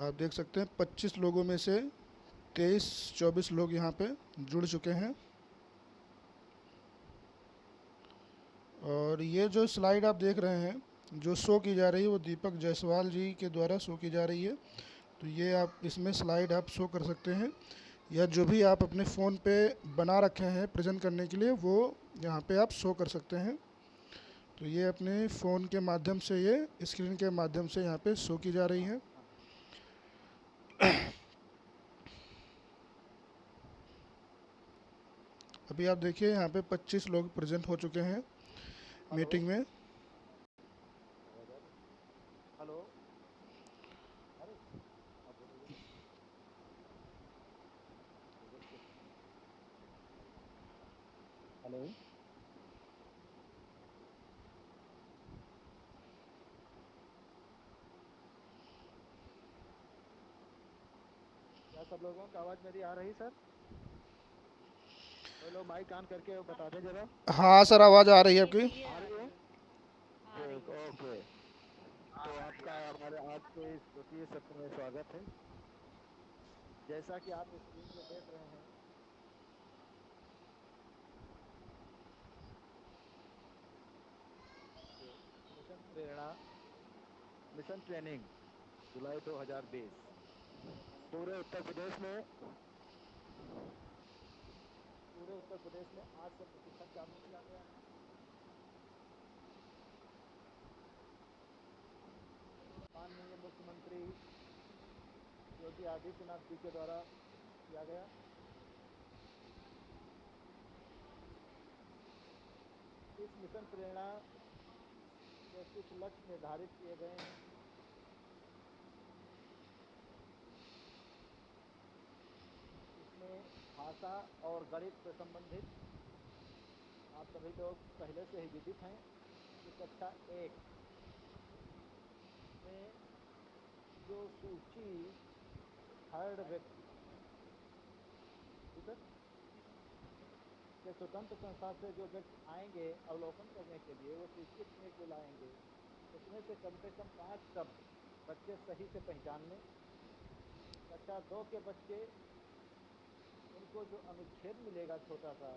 आप देख सकते हैं 25 लोगों में से 23-24 लोग यहाँ पे जुड़ चुके हैं। और ये जो स्लाइड आप देख रहे हैं जो शो की जा रही है वो दीपक जायसवाल जी के द्वारा शो की जा रही है। तो ये आप इसमें स्लाइड आप शो कर सकते हैं, या जो भी आप अपने फ़ोन पे बना रखे हैं प्रेजेंट करने के लिए वो यहाँ पे आप शो कर सकते हैं। तो ये अपने फ़ोन के माध्यम से, ये स्क्रीन के माध्यम से यहाँ पे शो की जा रही है। अभी आप देखिए यहाँ पे 25 लोग प्रेजेंट हो चुके हैं मीटिंग में। हेलो, अरे आप बोलिए। हेलो, क्या सब लोगों को आवाज़ मेरी आ रही सर? कोई लोग माइक ऑन करके बता दें जरा। हाँ सर, आवाज़ आ रही है आपकी। आ रही है? ओके। तो आपका हमारे आज के इस द्वितीय सत्र में स्वागत है। जैसा कि आप स्क्रीन पे देख रहे हैं, मिशन प्रेरणा, मिशन ट्रेनिंग जुलाई 2020 पूरे उत्तर प्रदेश में आज से प्रशिक्षण चालू किया गया है। माननीय मुख्यमंत्री योगी आदित्यनाथ जी के द्वारा किया गया। इस मिशन प्रेरणा के कुछ लक्ष्य निर्धारित किए गए हैं। इसमें भाषा और गणित से संबंधित आप सभी लोग पहले से ही विदित हैं कि कक्षा 1 में जो सूची थर्ड व्यक्ति के स्वतंत्र संस्था से जो व्यक्ति आएंगे अवलोकन करने के लिए, वो सूची अपने को लाएंगे, उसमें से कम 5 शब्द बच्चे सही से पहचान लें। कक्षा 2 के बच्चे, उनको जो अनुच्छेद मिलेगा छोटा सा,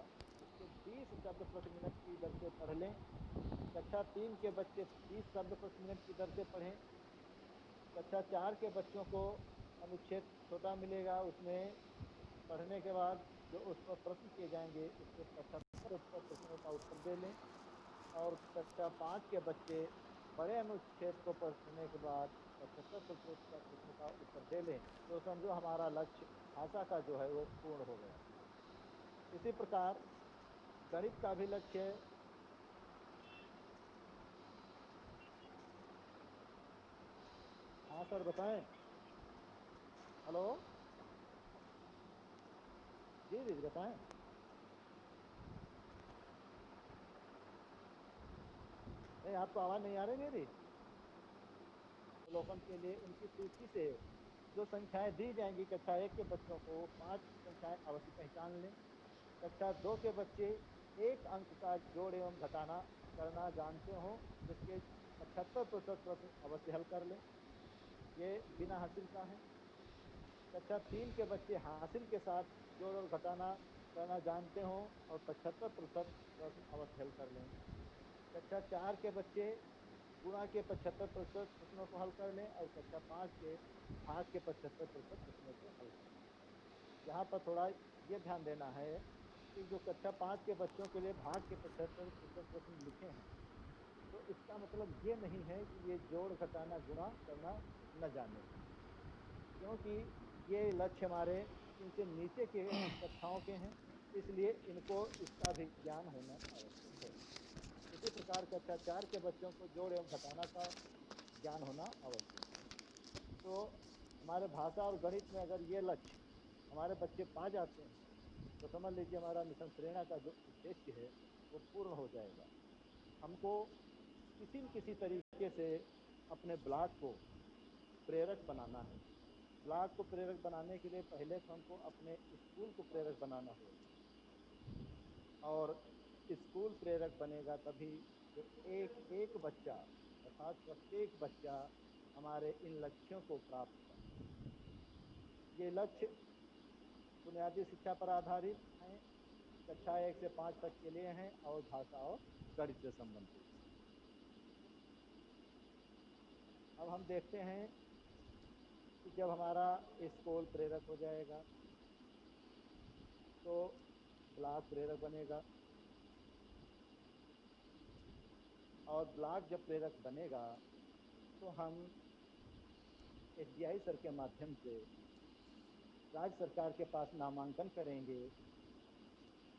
उसके 20 शब्द प्रति मिनट की दर से पढ़ लें। कक्षा 3 के बच्चे 30 शब्द प्रति मिनट की दर से पढ़ें। कक्षा 4 के बच्चों को अनुच्छेद छोटा मिलेगा, उसमें पढ़ने के बाद जो उस पर प्रश्न किए जाएंगे उसके 75 प्रश्नों का उत्तर दे लें। और कक्षा 5 के बच्चे बड़े अनुच्छेद को पढ़ने के बाद 75 प्रश्नों का उत्तर दे लें, तो समझो हमारा लक्ष्य भाषा का जो है वो पूर्ण हो गया। इसी प्रकार गणित का भी लक्ष्य है। हाँ सर बताएं। हेलो, जी जी बताएं। नहीं, आपको आवाज़ नहीं आ रही मेरी? अवलोकन के लिए उनकी सूची से जो संख्याएं दी जाएंगी कक्षा 1 के बच्चों को 5 संख्याएं अवश्य पहचान लें। कक्षा 2 के बच्चे 1 अंक का जोड़ एवं घटाना करना जानते हो, जिसके 75% प्रश्न अवश्य हल कर लें, ये बिना हासिल का है। कक्षा 3 के बच्चे हासिल के साथ जोड़ और घटाना करना जानते हो और 75% प्रश्न अवश्य हल कर लें। कक्षा 4 के बच्चे गुणा के 75% प्रश्नों को हल कर लें और कक्षा 5 के भाग के 75% प्रश्नों को हल कर लें। यहाँ पर थोड़ा ये ध्यान देना है कि जो कक्षा 5 के बच्चों के लिए भाग के 75% प्रश्न लिखे हैं, तो इसका मतलब ये नहीं है कि ये जोड़ घटाना गुणा करना न जाने, क्योंकि ये लक्ष्य हमारे इनसे नीचे के कक्षाओं के हैं, इसलिए इनको इसका भी ज्ञान होना आवश्यक है। इसी प्रकार कक्षा 4 के बच्चों को जोड़ एवं घटाना का ज्ञान होना आवश्यक है। तो हमारे भाषा और गणित में अगर ये लक्ष्य हमारे बच्चे पा जाते हैं, तो समझ लीजिए हमारा मिशन प्रेरणा का जो उद्देश्य है वो पूर्ण हो जाएगा। हमको किसी न किसी तरीके से अपने ब्लॉक को प्रेरक बनाना है। ब्लॉक को प्रेरक बनाने के लिए पहले तो हमको अपने स्कूल को प्रेरक बनाना होगा, और स्कूल प्रेरक बनेगा तभी जो एक एक बच्चा, अर्थात प्रत्येक बच्चा हमारे इन लक्ष्यों को प्राप्त कर। ये लक्ष्य बुनियादी शिक्षा पर आधारित हैं, कक्षा 1 से 5 तक के लिए हैं और भाषा और गणित से संबंधित। अब हम देखते हैं कि जब हमारा स्कूल प्रेरक हो जाएगा तो ब्लॉक प्रेरक बनेगा, और ब्लॉक जब प्रेरक बनेगा तो हम एसडीआई सर के माध्यम से राज्य सरकार के पास नामांकन करेंगे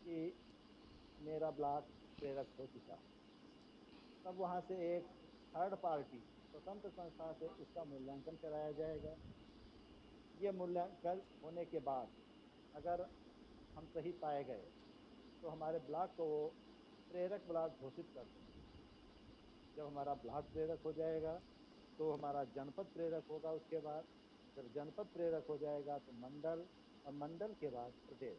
कि मेरा ब्लॉक प्रेरक हो चुका है। तब वहाँ से एक थर्ड पार्टी स्वतंत्र संस्था से इसका मूल्यांकन कराया जाएगा। ये मूल्यांकन होने के बाद अगर हम सही पाए गए तो हमारे ब्लॉक को वो प्रेरक ब्लॉक घोषित कर देंगे। जब हमारा ब्लॉक प्रेरक हो जाएगा तो हमारा जनपद प्रेरक होगा। उसके बाद जब जनपद प्रेरक हो जाएगा तो मंडल, और मंडल के बाद प्रदेश।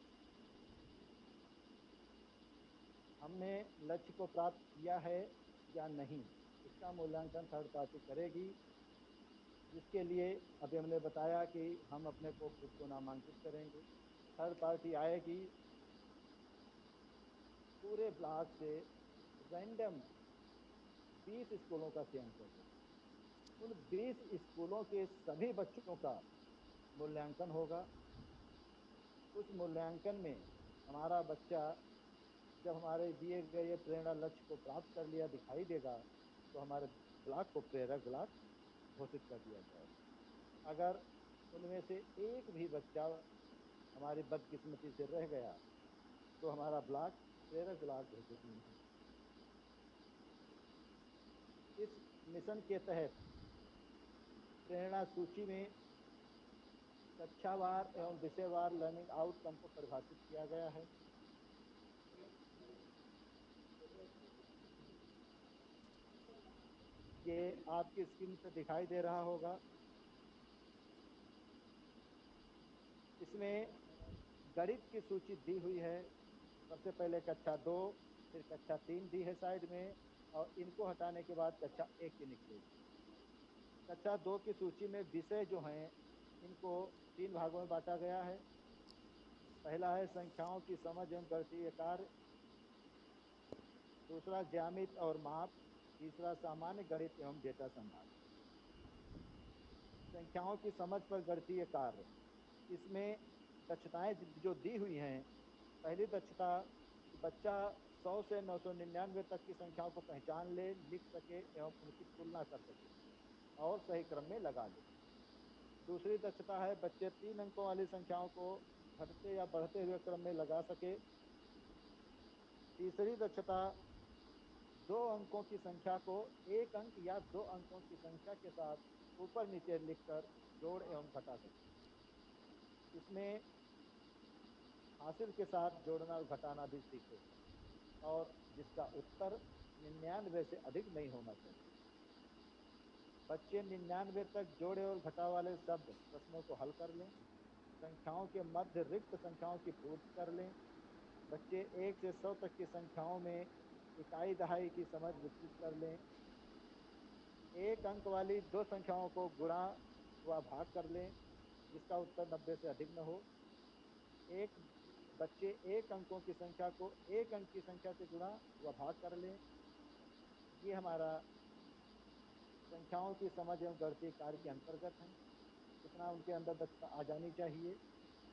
हमने लक्ष्य को प्राप्त किया है या नहीं, इसका मूल्यांकन थर्ड पार्टी करेगी, जिसके लिए अभी हमने बताया कि हम अपने को खुद को नामांकित करेंगे। थर्ड पार्टी आएगी, पूरे ब्लॉक से रैंडम 20 स्कूलों का चयन करेगी। उन 20 स्कूलों के सभी बच्चों का मूल्यांकन होगा। उस मूल्यांकन में हमारा बच्चा जब हमारे दिए गए प्रेरणा लक्ष्य को प्राप्त कर लिया दिखाई देगा तो हमारे ब्लॉक को प्रेरक ब्लॉक घोषित कर दिया जाएगा। अगर उनमें से एक भी बच्चा हमारी बदकिस्मती से रह गया तो हमारा ब्लॉक प्रेरक ब्लॉक घोषित नहीं होगा। इस मिशन के तहत प्रेरणा सूची में कक्षावार एवं विषयवार लर्निंग आउटकम को परिभाषित किया गया है। ये आपकी स्क्रीन पर दिखाई दे रहा होगा। इसमें गणित की सूची दी हुई है। सबसे पहले कक्षा 2, फिर कक्षा 3 दी है साइड में, और इनको हटाने के बाद कक्षा 1 की निकलेगी। कक्षा 2 की सूची में विषय जो हैं इनको 3 भागों में बांटा गया है। पहला है संख्याओं की समझ एवं गणितीय कार्य, दूसरा ज्यामिति और माप, तीसरा सामान्य गणित एवं डेटा संभाल। संख्याओं की समझ पर गणितीय कार्य, इसमें दक्षताएं जो दी हुई हैं। पहली दक्षता कि बच्चा 100 से 999 तक की संख्याओं को पहचान ले, लिख सके एवं उनकी तुलना कर सके और सही क्रम में लगा ले। दूसरी दक्षता है बच्चे 3 अंकों वाली संख्याओं को घटते या बढ़ते हुए क्रम में लगा सके। तीसरी दक्षता 2 अंकों की संख्या को 1 अंक या 2 अंकों की संख्या के साथ ऊपर नीचे लिखकर जोड़ एवं घटा सके। इसमें हासिल के साथ जोड़ना और घटाना भी सीखे, और जिसका उत्तर 99 से अधिक नहीं होना चाहिए। बच्चे 99 तक जोड़े और घटा वाले शब्द प्रश्नों को हल कर लें। संख्याओं के मध्य रिक्त संख्याओं की पूर्ति कर लें। बच्चे 1 से 100 तक की संख्याओं में इकाई दहाई की समझ विकसित कर लें। 1 अंक वाली 2 संख्याओं को गुणा व भाग कर लें, जिसका उत्तर 90 से अधिक न हो। एक बच्चे 1 अंकों की संख्या को 1 अंक की संख्या से गुणा व भाग कर लें। ये हमारा संख्याओं की समझ एवं गणितीय कार्य के अंतर्गत है। इतना उनके अंदर दक्षता आ जानी चाहिए।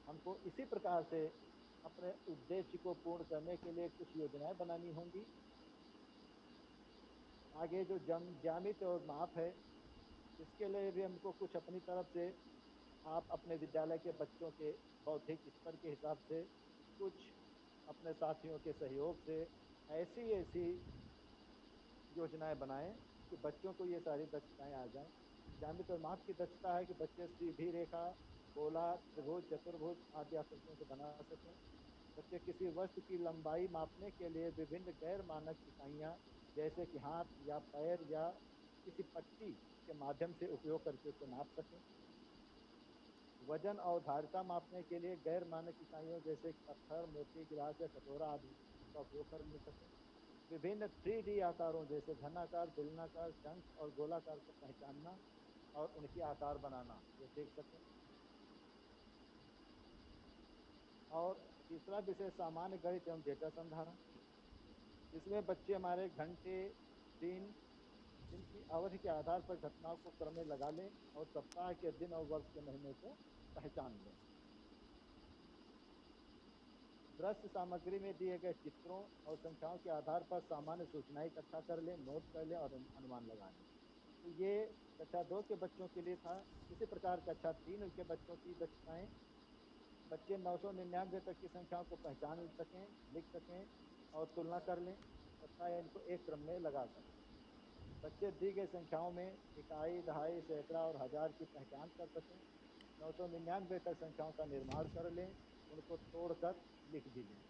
हमको इसी प्रकार से अपने उद्देश्य को पूर्ण करने के लिए कुछ योजनाएं बनानी होंगी। आगे जो ज्यामिति और माप है, इसके लिए भी हमको कुछ अपनी तरफ से, आप अपने विद्यालय के बच्चों के बौद्धिक स्तर के हिसाब से, कुछ अपने साथियों के सहयोग से ऐसी ऐसी योजनाएं बनाएं कि बच्चों को ये सारी दक्षताएं आ जाएं। ज्यामिति और माप की दक्षता है कि बच्चे सीधी रेखा, गोला, त्रिभुज, चतुर्भुज आदि आकृतियों को बना सकें। बच्चे किसी वस्तु की लंबाई मापने के लिए विभिन्न गैर मानक इकाइयां जैसे कि हाथ या पैर या किसी पट्टी के माध्यम से उपयोग करके उसे नाप सकें। वजन और धारिता मापने के लिए गैर मानक इकाइयों जैसे पत्थर, मोती, गिलास या कटोरा आदि का उपयोग कर सकें। विभिन्न 3D आकारों जैसे घनाकार, बेलनाकार, शंख और गोलाकार को पहचानना और उनके आकार बनाना ये सीख सकें। और तीसरा विषय सामान्य गणित एवं डेटा संधारण। इसमें बच्चे हमारे घंटे, दिन, दिन की अवधि के आधार पर घटनाओं को क्रम में लगा लें और सप्ताह के दिन और वर्ष के महीने को पहचान लें। दृश्य सामग्री में दिए गए चित्रों और संख्याओं के आधार पर सामान्य सूचनाएं इकट्ठा कर लें, नोट कर लें और अनुमान लगा लें। तो ये कक्षा 2 के बच्चों के लिए था। इसी प्रकार कक्षा 3 के बच्चों की दक्षताएं, बच्चे 999 तक की संख्याओं को पहचान सकें, लिख सकें और तुलना कर लें तथा इनको एक क्रम में लगा सकें। बच्चे दी गई संख्याओं में इकाई, दहाई, सैकड़ा और हजार की पहचान कर सकें। 999 तक संख्याओं का निर्माण कर लें, उनको तोड़कर लिख भी लें।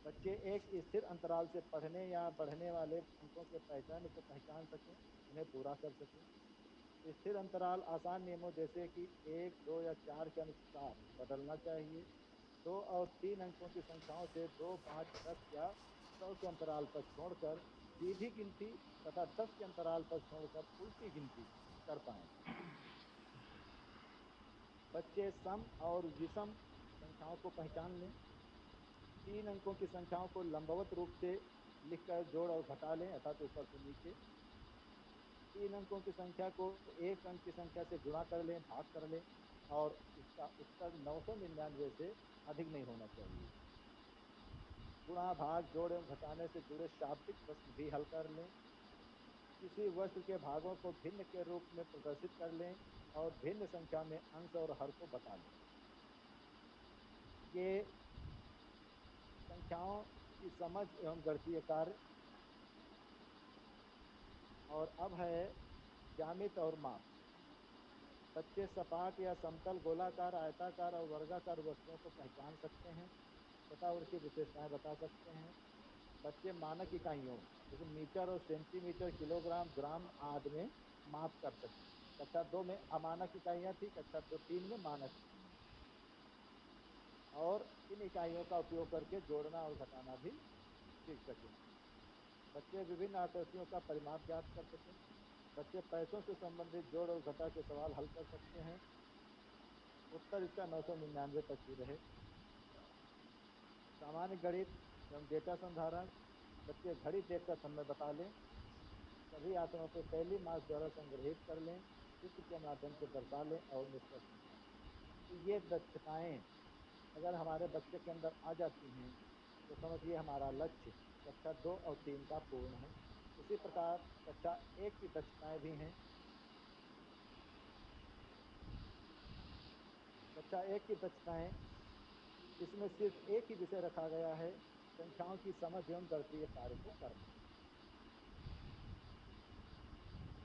बच्चे एक स्थिर अंतराल से पढ़ने या बढ़ने वाले अंकों के पैटर्न को पहचान सकें, उन्हें पूरा कर सकें। स्थिर अंतराल आसान नियमों जैसे कि 1, 2 या 4 के अनुसार बदलना चाहिए। 2 और 3 अंकों की संख्याओं से 2, 5, 10 या 100 के अंतराल पर छोड़कर सीधी गिनती तथा 10 के अंतराल पर छोड़कर उल्टी गिनती कर पाएं। बच्चे सम और विषम संख्याओं को पहचान लें। 3 अंकों की संख्याओं को लंबवत रूप से लिखकर जोड़ और घटा लें, अर्थात ऊपर से नीचे। 3 अंकों की संख्या को 1 अंक की संख्या से गुणा कर लें, भाग कर लें और इसका उत्तर 999 से अधिक नहीं होना चाहिए। गुणा, भाग, जोड़ एवं घटाने से जुड़े शाब्दिक प्रश्न भी हल कर लें। किसी वस्तु के भागों को भिन्न के रूप में प्रदर्शित कर लें और भिन्न संख्या में अंश और हर को बता लें। ये संख्याओं की समझ एवं गणितीय कार्य। और अब है ज्यामिति और माप। बच्चे सपाट या समतल, गोलाकार, आयताकार और वर्गाकार वस्तुओं को पहचान सकते हैं तथा उनकी विशेषताएं बता सकते हैं। बच्चे मानक इकाइयों जैसे मीटर और सेंटीमीटर, किलोग्राम, ग्राम आदि में माप कर सकते हैं। कक्षा 2 में अमानक इकाइयां थी, कक्षा 3 में मानक इकाइयां थी। और इन इकाइयों का उपयोग करके जोड़ना और घटाना भी सीख सकेंगे। बच्चे विभिन्न आकृतियों का परिमाप ज्ञात कर सकें। बच्चे पैसों से संबंधित जोड़ और घटा के सवाल हल कर सकते हैं। उत्तर इसका 999 तक ही रहे। सामान्य गणित एवं डेटा संधारण। बच्चे घड़ी देखकर समय बता लें, सभी आंकड़ों को टैली मार्क्स द्वारा संग्रहित कर लें, चित्र के माध्यम से दर्शा लें और निष्कर्ष निकालें। तो ये दक्षताएं अगर हमारे बच्चे के अंदर आ जाती हैं तो समझिए हमारा लक्ष्य कक्षा 2 और 3 का पूर्ण है। इसी प्रकार कक्षा 1 की दक्षताएं भी हैं। कक्षा 1 की दक्षताएं, इसमें सिर्फ एक ही विषय रखा गया है, संख्याओं की समझ एवं गणितीय कार्य को करना।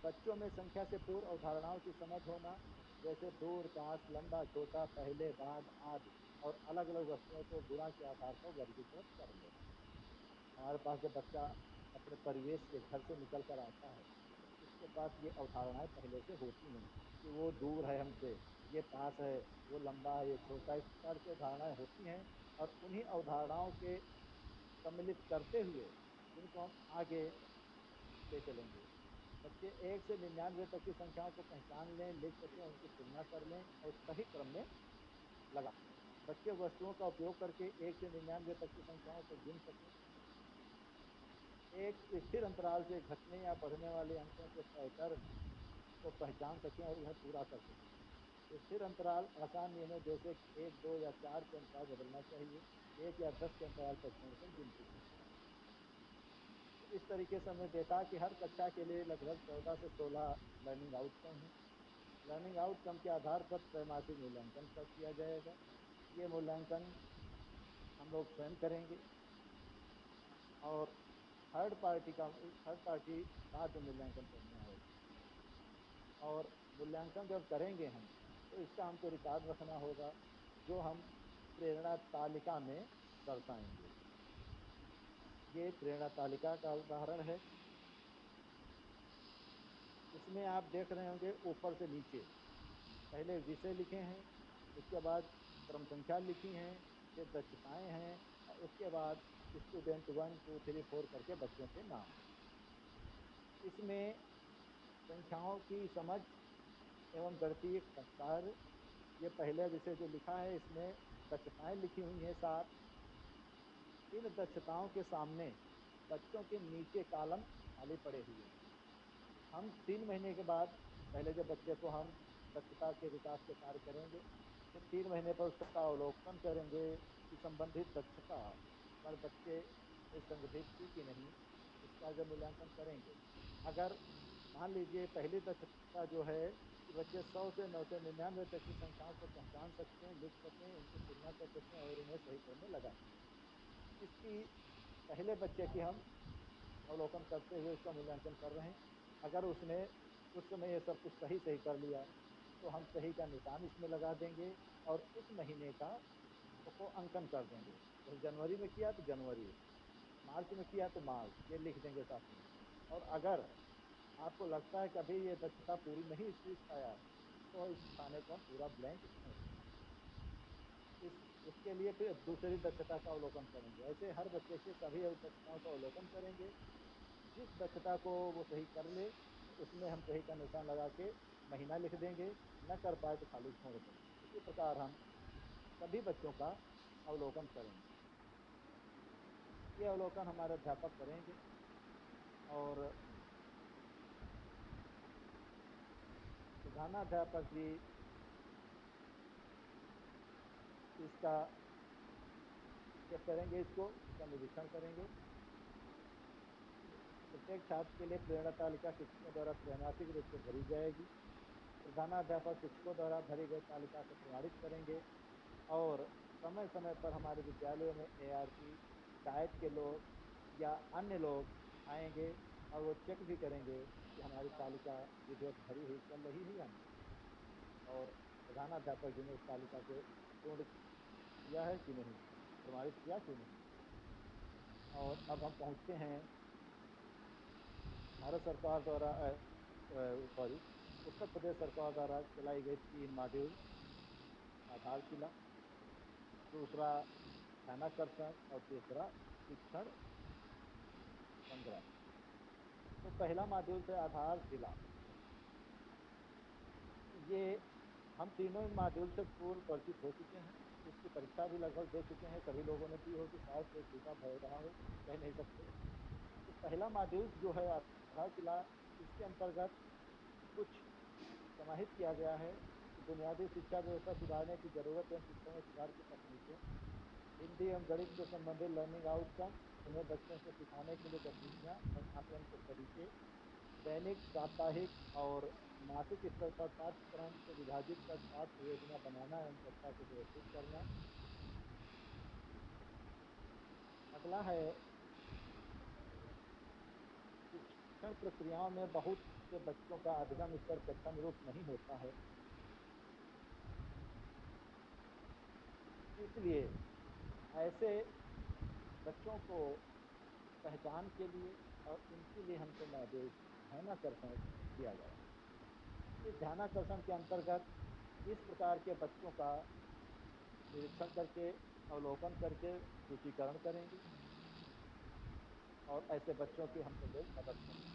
बच्चों में संख्या से पूर्व अवधारणाओं की समझ होना, जैसे दूर, पास, लंबा, छोटा, पहले, बाद आदि और अलग अलग वस्तुओं को गुणा के आधार पर वर्गीकृत कर लेना। हमारे पास जब बच्चा अपने परिवेश से, घर से निकल कर आता है तो उसके पास ये अवधारणाएं पहले से होती हैं कि वो दूर है हमसे, ये पास है, वो लंबा है, ये छोटा है। इस प्रकार की अवधारणाएं होती हैं और उन्हीं अवधारणाओं के सम्मिलित करते हुए इनको हम आगे ले चलेंगे। बच्चे 1 से 99 तक की संख्याओं को पहचान लें, लिख सकें, उनकी तुलना कर लें और सही क्रम में लगा सकें। बच्चे वस्तुओं का उपयोग करके 1 से 99 तक की संख्याओं को गिन सकें। एक स्थिर अंतराल से घटने या बढ़ने वाले अंकों के पैटर्न को पहचान सकें और उन्हें पूरा कर सकें। स्थिर अंतराल आसान नियमों जैसे 1, 2 या 4 के अनुसार बदलना चाहिए। 1 या 10 के अंतराल पर छोड़कर गिनती करनी चाहिए। तो इस तरीके से हमने देखा कि हर कक्षा के लिए लगभग 14 से 16 लर्निंग आउटकम है। लर्निंग आउटकम के आधार पर त्रैमासिक मूल्यांकन कर किया जाएगा। ये मूल्यांकन हम लोग स्वयं करेंगे और थर्ड पार्टी बाद में मूल्यांकन करने आएगा। और मूल्यांकन जब करेंगे हम तो इसका हमको रिकॉर्ड रखना होगा, जो हम प्रेरणा तालिका में दर्शाएंगे। ये प्रेरणा तालिका का उदाहरण है। इसमें आप देख रहे होंगे ऊपर से नीचे पहले विषय लिखे हैं, उसके बाद क्रम संख्या लिखी हैं, फिर दक्षताएं हैं और उसके बाद स्टूडेंट 1, 2, 3, 4 करके बच्चों के नाम हैं। इसमें संख्याओं की समझ एवं गणितीय कार्य, ये पहले विषय जो लिखा है इसमें दक्षताएं लिखी हुई हैं 7। इन दक्षताओं के सामने बच्चों के नीचे कॉलम खाली पड़े हुए हैं। हम 3 महीने के बाद पहले जब बच्चे को हम दक्षता के विकास के कार्य करेंगे, तो 3 महीने पर उसका अवलोकन करेंगे कि संबंधित दक्षता हमारे बच्चे ने संगठित की कि नहीं, इसका जब मूल्यांकन करेंगे। अगर मान लीजिए पहली दक्षता जो है कि बच्चे 100 से 999 तक की संख्याओं को पहचान सकते हैं, लिख सकें, उनकी तुलना कर सकें और उन्हें सही क्रम में लगा सकें। इसकी पहले बच्चे की हम अवलोकन करते हुए उसका मूल्यांकन कर रहे हैं। अगर उसने उस समय ये सब कुछ सही सही कर लिया, तो हम सही का निशान इसमें लगा देंगे और उस महीने का उसको अंकन कर देंगे। जैसे जनवरी में किया तो जनवरी, मार्च में किया तो मार्च, ये लिख देंगे साथ में। और अगर आपको लगता है कि अभी ये दक्षता पूरी नहीं सीख पाया, तो इस खाने को हम पूरा ब्लैंक छोड़ देंगे। इसके लिए फिर दूसरी दक्षता का अवलोकन करेंगे। ऐसे हर बच्चे के सभी दक्षताओं का अवलोकन करेंगे। जिस दक्षता को वो सही कर ले, तो उसमें हम सही का निशान लगा के महीना लिख देंगे, न कर पाए तो खाली छोड़ देंगे। इसी प्रकार हम सभी बच्चों का अवलोकन करेंगे। ये अवलोकन हमारे अध्यापक करेंगे और प्रधानाध्यापक जी इसका चेक करेंगे, इसका निरीक्षण करेंगे। प्रत्येक छात्र के लिए प्रेरणा तालिका शिक्षकों द्वारा त्रैमासिक रूप से भरी जाएगी। प्रधानाध्यापक शिक्षकों द्वारा भरी गई तालिका को प्रमाणित करेंगे और समय समय पर हमारे विद्यालयों में ARP डाइट के लोग या अन्य लोग आएंगे और वो चेक भी करेंगे कि हमारी तालिका विधिवत भरी हुई चल रही है या नहीं, और प्रधानाध्यापक जी ने उस तालिका को पूर्ण किया है कि नहीं, प्रमाणित किया कि नहीं। और अब हम पहुंचते हैं भारत सरकार द्वारा सॉरी उत्तर प्रदेश सरकार द्वारा चलाई गई 3 मॉड्यूल, आधारशिला, दूसरा ध्यानाकर्षण और तीसरा शिक्षण संग्रह। तो पहला मॉड्यूल से आधारशिला, ये हम तीनों इन मॉड्यूल से पूर्व परिचित हो चुके हैं। इसकी परीक्षा भी लगभग दे चुके हैं, सभी लोगों ने दी होगी, शायद कोई छूटा भय रहा हो, कह नहीं सकते। तो पहला मॉड्यूल जो है आधारशिला, इसके अंतर्गत कुछ समाहित किया गया है कि बुनियादी शिक्षा व्यवस्था सुधारने की जरूरत एवं शिक्षा में सुधार की तकनीकें, हिंदी एवं गणित से संबंधित लर्निंग आउटकम, उन्हें बच्चों को सिखाने के लिए गतिविधियां एवं आकलन के तरीके, दैनिक, साप्ताहिक और मासिक स्तर पर पाठ्यक्रम को विभाजित कर पाठ्य योजना बनाना एवं कक्षा को व्यवस्थित करना। अगला है शिक्षण प्रक्रियाओं में बहुत से बच्चों का अधिगम स्तर कक्षा अनुरूप नहीं होता है, इसलिए ऐसे बच्चों को पहचान के लिए और इनके लिए हमको मॉड्यूल ध्यानाकर्षण दिया गया। इस ध्यानाकर्षण के अंतर्गत इस प्रकार के बच्चों का निरीक्षण करके, अवलोकन करके सूचीकरण करेंगे और ऐसे बच्चों की हम सब लोग मदद करेंगे।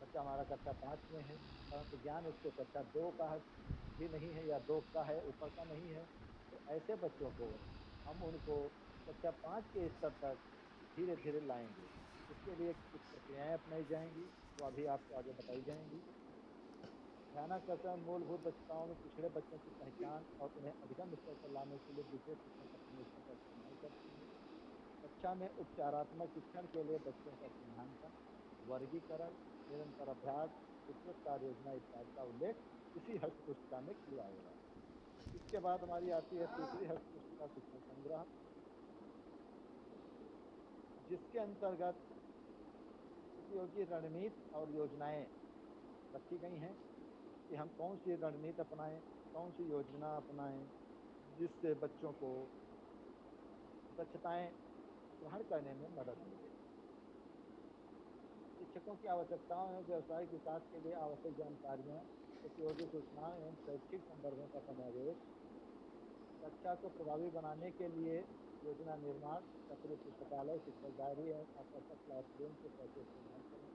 बच्चा हमारा कक्षा 5 में है, परंतु ज्ञान उसको कक्षा 2 का भी नहीं है या 2 का है, ऊपर का नहीं है, तो ऐसे बच्चों को हम उनको कक्षा 5 के स्तर तक धीरे धीरे लाएंगे। इसके लिए कुछ प्रक्रियाएं अपनाई जाएंगी, वो अभी आपको आगे बताई जाएंगी। ध्यानाकर्षण मूलभूत दक्षताओं में पिछड़े बच्चों की पहचान और उन्हें अधिगम स्तर पर लाने के लिए विशेष शिक्षक अपने निरीक्षण का इस्तेमाल करते हैं। कक्षा में उपचारात्मक शिक्षण के लिए बच्चों का चिन्हांकन, वर्गीकरण, निरंतर अभ्यास, विस्तृत कार्य योजना इत्यादि का उल्लेख इसी हस्त पुस्तिका में किया जाएगा। इसके बाद हमारी आती है तीसरी हस्त पुस्तिका शिक्षण संग्रह, जिसके अंतर्गत उपयोगी रणनीति और योजनाएं रखी गई हैं कि हम कौन सी रणनीति अपनाएं, कौन सी योजना अपनाएं, जिससे बच्चों को दक्षताएं ग्रहण करने में मदद मिले। शिक्षकों की आवश्यकताओं एवं व्यावसायिक विकास के लिए आवश्यक जानकारियों, उपयोगी सूचनाओं एवं शैक्षिक संदर्भों का समावेश, कक्षा को प्रभावी बनाने के लिए योजना निर्माण, सक्रिय पुस्तकालय, शिक्षक डायरी एवं आकर्षक क्लासरूम को कैसे इस्तेमाल करें,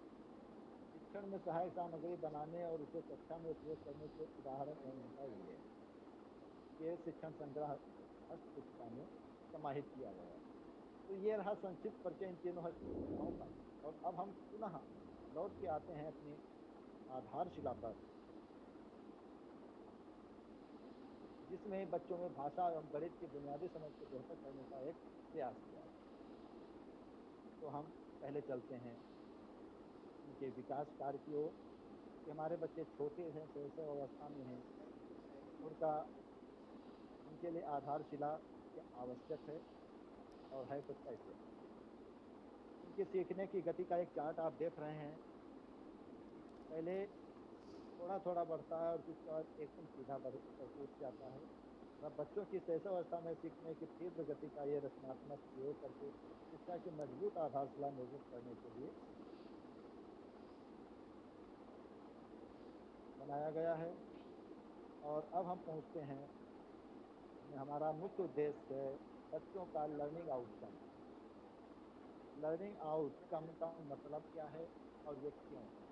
शिक्षण में सहायक सामग्री बनाने और उसे कक्षा में उपयोग करने के उदाहरण एवं उनका उल्लेख। के शिक्षण संग्रह हस्त पुस्तिका में समाहित किया गया है। तो ये रहा संक्षिप्त परिचय इन तीनों हस्त पुस्तिकाओं का। और अब हम पुनः लौट के आते हैं अपनी आधारशिला पर, जिसमें बच्चों में भाषा एवं गणित की बुनियादी समझ को बेहतर करने का एक प्रयास किया है। तो हम पहले चलते हैं उनके विकास कार्य की ओर, कि हमारे बच्चे छोटे हैं, शैशव अवस्था में हैं, उनका उनके लिए आधारशिला क्या आवश्यक है और है तो कैसे है। उनके सीखने की गति का एक चार्ट आप देख रहे हैं। पहले थोड़ा थोड़ा बढ़ता है और उसके बाद एकदम सीधा ऊपर कूद जाता है। तब बच्चों की शैशवावस्था में सीखने की तीव्र गति का ये रचनात्मक प्रयोग करके शिक्षा की मजबूत आधारशिला निर्मित करने के लिए बनाया गया है। और अब हम पहुंचते हैं, हमारा मुख्य उद्देश्य है बच्चों का लर्निंग आउटकम। लर्निंग आउटकम का मतलब क्या है और ये क्यों है।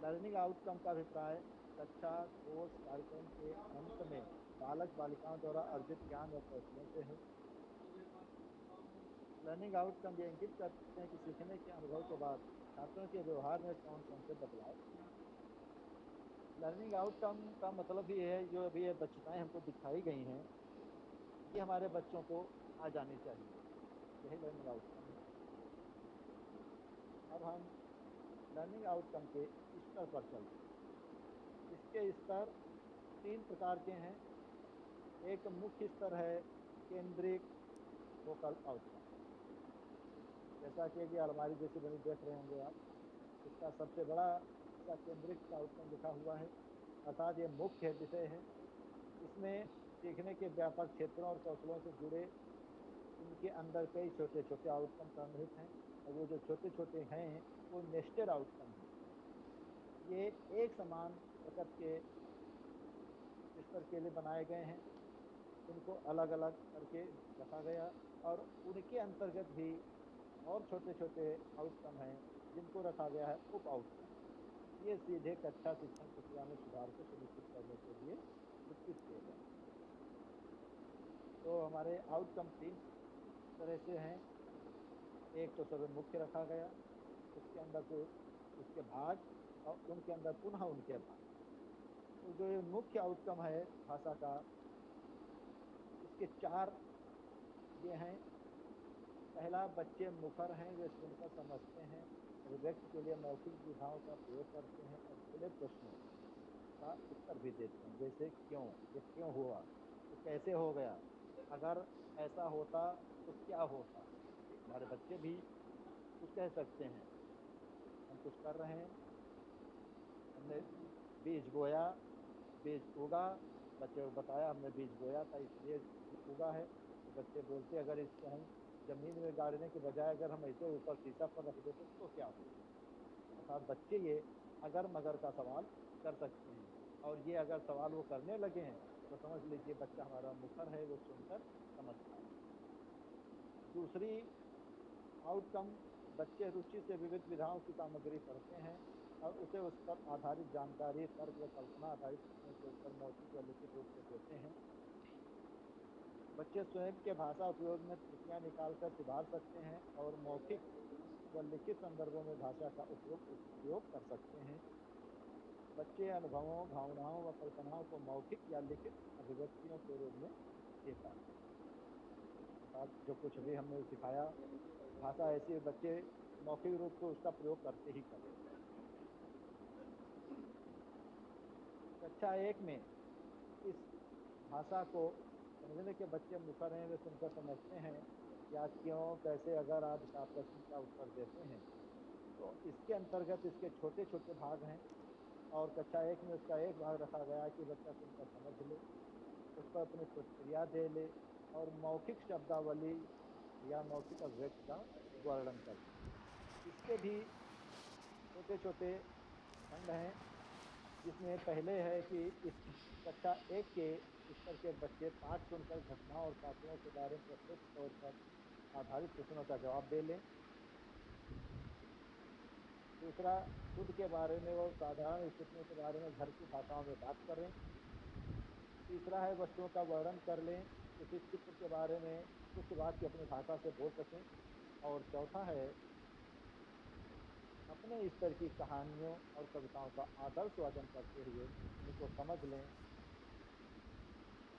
लर्निंग आउटकम का अभिप्राय कक्षा कोर्स कार्यक्रम के अंत में बालक बालिकाओं द्वारा अर्जित ज्ञान और कौशलों से है। लर्निंग आउटकम ये इंगित करते हैं कि सीखने के अनुभव के बाद छात्रों के व्यवहार में कौन कौन से बदलाव आए। लर्निंग आउटकम का मतलब ये है, जो अभी ये दक्षताएं हमको दिखाई गई हैं, ये हमारे बच्चों को आ जानी चाहिए। यही लर्निंग आउटकम है। अब हम लर्निंग आउटकम के स्तर पर चलते हैं। इसके स्तर तीन प्रकार के हैं। एक मुख्य स्तर है केंद्रिक फोकल आउटकम, जैसा कि ये अलमारी जैसी बनी देख रहे होंगे आप। इसका सबसे बड़ा हिस्सा केंद्रिक आउटकम लिखा हुआ है, अर्थात ये मुख्य विषय है। इसमें सीखने के व्यापक क्षेत्रों और कौशलों से जुड़े इनके अंदर कई छोटे छोटे आउटकम सम्मिलित हैं, और वो जो छोटे छोटे हैं वो नेस्टेड आउटकम हैं। ये एक समान प्रकृति के स्तर के लिए बनाए गए हैं। इनको अलग अलग करके रखा गया, और उनके अंतर्गत भी और छोटे छोटे आउटकम हैं जिनको रखा गया है उप आउटकम। ये सीधे कक्षा शिक्षण प्रक्रिया में सुधार को सुनिश्चित करने के लिए विकसित किए गए हैं। तो हमारे आउटकम तीन तरह से हैं। एक तो सब मुख्य रखा गया, उसके अंदर को उसके भाग, और उनके अंदर पुनः उनके भाग। तो जो ये मुख्य आउटकम है भाषा का, इसके चार ये हैं। पहला, बच्चे मुखर हैं, वे सुनकर समझते हैं, अभिव्यक्ति के लिए मौखिक विधाओं का प्रयोग करते हैं और खुले प्रश्नों का उत्तर भी देते हैं, जैसे क्यों, ये क्यों हुआ, ये कैसे हो गया, अगर ऐसा होता तो क्या होता। हमारे बच्चे भी कुछ कह सकते हैं। हम कुछ कर रहे हैं, हमने बीज बोया, बीज उगा, बच्चे को बताया हमने बीज बोया था इसलिए उगा है। तो बच्चे बोलते अगर इसको हम जमीन में गाड़ने के बजाय अगर हम ऐसे ऊपर शीशा पर रख देते तो क्या होता। अर्थात बच्चे ये अगर मगर का सवाल कर सकते हैं, और ये अगर सवाल वो करने लगे हैं तो समझ लीजिए बच्चा हमारा मुखर है, वो सुनकर समझता है। दूसरी आउटकम, बच्चे रुचि से विविध विधाओं की सामग्री पढ़ते हैं और उसे उस पर आधारित जानकारी, तर्क व कल्पना आधारित प्रश्नों के उत्तर मौखिक व लिखित रूप से देते हैं। बच्चे स्वयं के भाषा उपयोग में त्रुटियां निकालकर सुधार सकते हैं और मौखिक व लिखित संदर्भों में भाषा का उपयोग कर सकते हैं। बच्चे अनुभवों, भावनाओं व कल्पनाओं को मौखिक या लिखित अभिव्यक्तियों के रूप में दे पाते हैं। अर्थात जो कुछ भी हमने सिखाया, भाषा ऐसी है, बच्चे मौखिक रूप से उसका प्रयोग करते ही करते हैं। कक्षा एक में इस भाषा को समझने के बच्चे मुखर हैं, वे सुनकर समझते हैं, क्या, क्यों, कैसे, अगर आदि का प्रश्न का उत्तर देते हैं। तो इसके अंतर्गत इसके छोटे छोटे भाग हैं, और कक्षा एक में उसका एक भाग रखा गया है कि बच्चा सुनकर समझ ले, उस पर अपनी प्रतिक्रिया दे ले, और मौखिक शब्दावली या मौखिक अभिव्यक्ति का वर्णन कर ले। इसके भी छोटे छोटे खंड हैं, जिसमें पहले है कि इस कक्षा एक के स्तर के बच्चे पाठ सुनकर घटनाओं और पात्रों के बारे में प्रत्यक्ष तौर पर आधारित प्रश्नों का जवाब दे लें। दूसरा, खुद के बारे में और साधारण स्थितियों के बारे में घर की भाषाओं में बात करें। तीसरा है वस्तुओं का वर्णन कर लें, किसी चित्र के बारे में कुछ वाक्य अपनी भाषा से बोल सकें। और चौथा है अपने स्तर की कहानियों और कविताओं का आदर्श वाचन करते हुए उनको समझ लें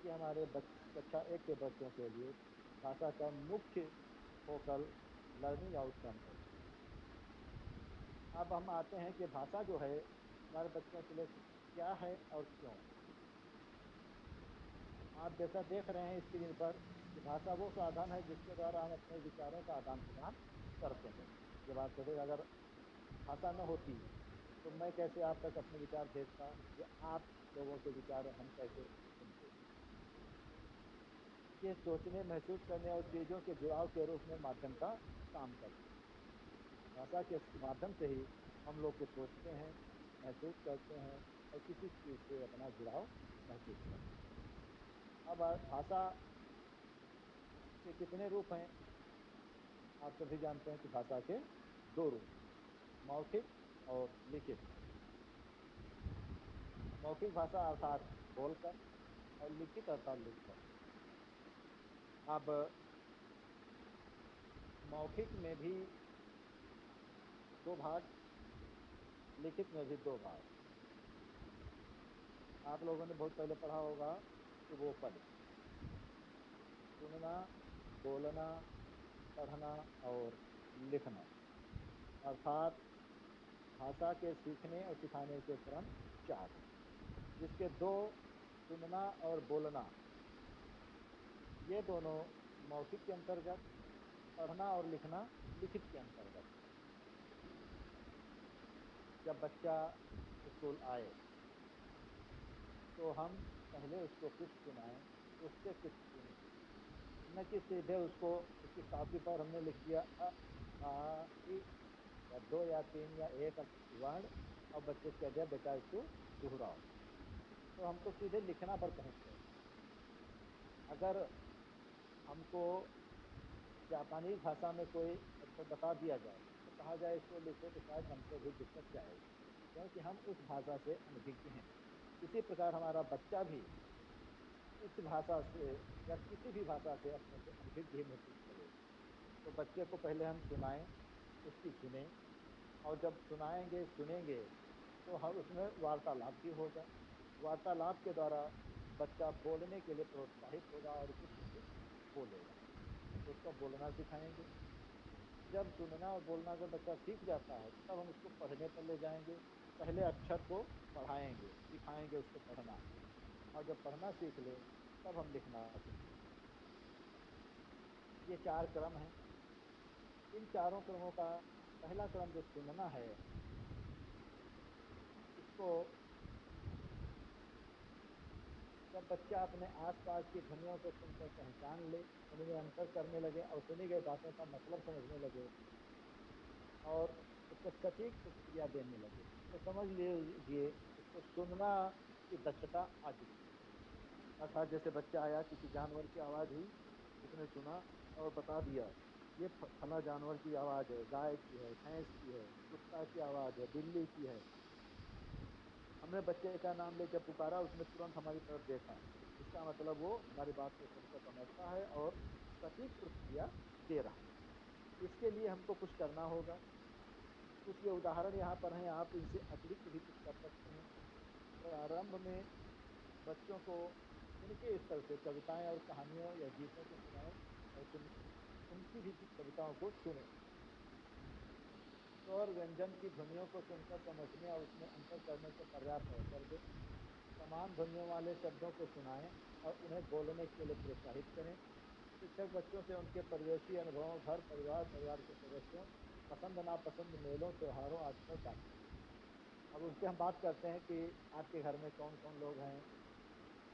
कि हमारे कक्षा 1 के बच्चों के लिए भाषा का मुख्य फोकल लर्निंग आउटकम है। अब हम आते हैं कि भाषा जो है हमारे बच्चों के लिए क्या है और क्यों। आप जैसा देख रहे हैं स्क्रीन पर कि भाषा वो साधन है जिसके द्वारा हम अपने विचारों का आदान प्रदान करते हैं। जब आप कहें अगर भाषा न होती तो मैं कैसे आप तक अपने विचार भेजता, या आप लोगों के विचार हम कैसे सुनते। ये सोचने, महसूस करने और चीज़ों के जुड़ाव के रूप में माध्यम का काम करती है। भाषा के माध्यम से ही हम लोग कुछ सोचते हैं, महसूस करते हैं और किसी चीज़ से अपना जुड़ाव महसूस करते हैं। अब भाषा के कितने रूप हैं? आप सभी जानते हैं कि भाषा के दो रूप हैं, मौखिक और लिखित। मौखिक भाषा अर्थात बोलकर, और लिखित अर्थात लिखकर। अब मौखिक में भी दो भाग, लिखित में भी दो भाग। आप लोगों ने बहुत पहले पढ़ा होगा कि वो पद, सुनना, बोलना, पढ़ना और लिखना, अर्थात भाषा के सीखने और सिखाने के क्रम चार हैं, जिसके दो, सुनना और बोलना, ये दोनों मौखिक के अंतर्गत, पढ़ना और लिखना लिखित के अंतर्गत। जब बच्चा स्कूल आए तो हम पहले उसको कुछ सुनाएं, उससे कुछ सुने, न कि सीधे उसको उसकी कॉपी पर हमने लिख दिया अ आ इ, या दो या तीन या एक वर्ण, और बच्चे से कह दिया बेटा इसको दोहराओ, तो हम तो सीधे लिखना पर पहुंच गए। अगर हमको जापानीज भाषा में कोई अक्षर बता दिया जाए तो कहा जाए इसको लिखो, तो शायद हमको भी दिक्कत जाएगी, क्योंकि हम उस भाषा से अनभिज्ञ हैं। इसी प्रकार हमारा बच्चा भी इस भाषा से या किसी भी भाषा से अपने को अनभिज्ञ ही महसूस करेगा। तो बच्चे को पहले हम सुनाएं, उसकी सुने, और जब सुनाएंगे सुनेंगे तो हम उसमें वार्तालाप भी होगा। वार्तालाप के द्वारा बच्चा बोलने के लिए प्रोत्साहित होगा और कुछ न कुछ बोलेगा, तो उसको बोलना सिखाएंगे। जब सुनना और बोलना जब बच्चा सीख जाता है तब हम उसको पढ़ने पर ले जाएंगे। पहले अक्षर को पढ़ाएंगे, सिखाएंगे उसको पढ़ना, और जब पढ़ना सीख ले तब हम लिखना सिखाएंगे। ये चार क्रम हैं। इन चारों क्रमों का पहला क्रम जो सुनना है, इसको जब बच्चा अपने आसपास की ध्वनियों को सुनकर पहचान ले, उनमें अंतर करने लगे और सुनी गई बातों का मतलब समझने लगे और उस पर सटीक प्रतिक्रिया देने लगे, तो समझ लीजिए उसको सुनना की दक्षता आ चुकी है। अर्थात जैसे बच्चा आया, किसी जानवर की आवाज़ हुई, उसने सुना और बता दिया ये फला जानवर की आवाज़ है, गाय की है, भैंस की है, कुत्ता की आवाज़ है, बिल्ली की है। हमने बच्चे का नाम लेकर पुकारा, उसने तुरंत हमारी तरफ देखा, इसका मतलब वो हमारी बात को सुनकर समझता है और सटीक प्रतिक्रिया दे रहा है। इसके लिए हमको कुछ करना होगा। कुछ ये उदाहरण यहाँ पर हैं, आप इनसे अतिरिक्त भी कुछ कर सकते हैं। प्रारंभ में बच्चों को उनके स्तर से कविताएं और कहानियों या गीतों को सुनाएं, और उनकी भी कविताओं को सुने। स्वर व्यंजन की ध्वनियों को सुनकर समझने और उसमें अंतर करने से पर्याप्त अवसर दें। समान ध्वनियों वाले शब्दों को सुनाएं और उन्हें बोलने के लिए प्रोत्साहित करें। शिक्षक बच्चों से उनके परिवेशी अनुभवों, घर परिवार, परिवार के सदस्यों, पसंद नापसंद, मेलों, त्योहारों आदि पर बात करें। अब उनसे हम बात करते हैं कि आपके घर में कौन कौन लोग हैं,